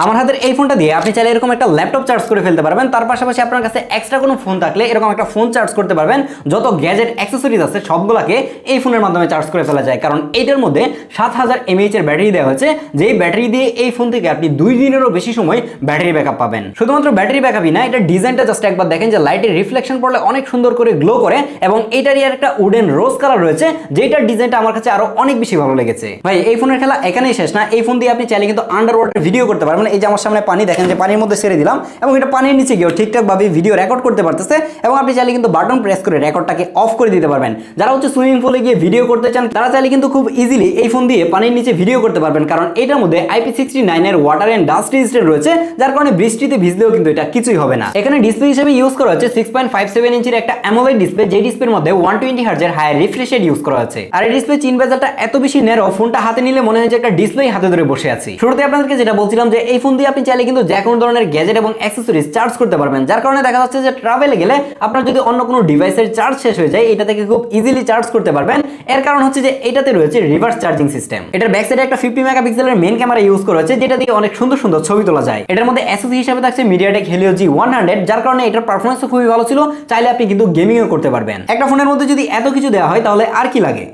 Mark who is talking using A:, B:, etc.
A: আমার হাতের এই ফোনটা দিয়ে আপনি চাইলে এরকম একটা ল্যাপটপ চার্জ করে ফেলতে পারবেন, তার পাশাপাশি আপনার কাছে এক্সট্রা কোনো ফোন থাকলে এরকম একটা ফোন চার্জ করতে পারবেন। যত গ্যাজেট অ্যাক্সেসরিজ আছে সবগুলোকে এই ফোনের মাধ্যমে চার্জ করে ফেলা যায়, কারণ এইটার মধ্যে 7000 mAh এর ব্যাটারি দেওয়া হয়েছে, যেই ব্যাটারি দিয়ে এই ফোন থেকে আপনি 2 দিনেরও বেশি সময় ব্যাটারি ব্যাকআপ পাবেন। শুধুমাত্র ব্যাটারি ব্যাকআপই না, এটা ডিজাইনটা জাস্ট একবার দেখেন যে লাইটের রিফ্লেকশন পড়লে অনেক সুন্দর করে গ্লো করে, এবং এইটারই আর একটা উডেন রোজ কালার রয়েছে, যেটার ডিজাইনটা আমার কাছে আরো অনেক বেশি ভালো লেগেছে। ভাই এই ফোনের খেলা এখানেই শেষ না, এই ফোন দিয়ে আপনি চাইলে কিন্তু আন্ডার ওয়াটার ভিডিও করতে পারবেন। এই যে আমার সামনে পানি, দেখেন যে পানির মধ্যে ছেড়ে দিলাম এবং এটা পানির নিচে গিয়েও ঠিকঠাক ভাবে ভিডিও রেকর্ড করতে পারতেছে, এবং আপনি চাইলে কিন্তু বাটন প্রেস করে রেকর্ডটাকে অফ করে দিতে পারবেন। যারা হচ্ছে সুইমিং পুলে গিয়ে ভিডিও করতে চান তারা চাইলে কিন্তু খুব ইজিলি এই ফোন দিয়ে পানির নিচে ভিডিও করতে পারবেন, কারণ এটার মধ্যে IP69 এর ওয়াটার এন্ড ডাস্ট রেজিস্ট্যান্ট রয়েছে, যার কারণে বৃষ্টিতে ভিজলেও কিন্তু এটা কিছুই হবে না। এখানে ডিসপ্লে হিসেবে ইউজ করা হচ্ছে 6.57 ইঞ্চির একটা অ্যামোলেড ডিসপ্লে, যে ডিসপ্লের মধ্যে 120 হার্জ এর হাই রিফ্রেশ রেট ইউজ করা হচ্ছে। আর এই ডিসপ্লে চিন বেজালটা এত বেশি ন্যারো, ফোনটা হাতে নিলে মনে হয় যে একটা ডিসপ্লে হাতে ধরে বসে আছি। শুরুতে আপনাদেরকে যেটা বলছিলাম যে এই ফোন দিয়ে আপনি চাইলে কিন্তু যে কোনো ধরনের গ্যাজেট এবং অ্যাক্সেসরিজ চার্জ করতে পারবেন, যার কারণে দেখা যাচ্ছে যে ট্রাভেলে গেলে আপনার যদি অন্য কোনো ডিভাইসের চার্জ শেষ হয়ে যায়, এটা থেকে খুব ইজিলি চার্জ করতে পারবেন। এর কারণ হচ্ছে যে এটাতে রয়েছে রিভার্স চার্জিং সিস্টেম। এটার ব্যাক সাইডে একটা 50 মেগাপিক্সেলের মেইন ক্যামেরা ইউজ করা হয়েছে, যেটা দিয়ে অনেক সুন্দর সুন্দর ছবি তোলা যায়। এটার মধ্যে এসওসি হিসেবে থাকছে MediaTek Helio G100, যার কারণে এটার পারফরম্যান্স খুবই ভালো ছিল। চাইলে আপনি কিন্তু গেমিংও করতে পারবেন। একটা ফোনের মধ্যে যদি এত কিছু দেওয়া হয় তাহলে আর কি লাগে।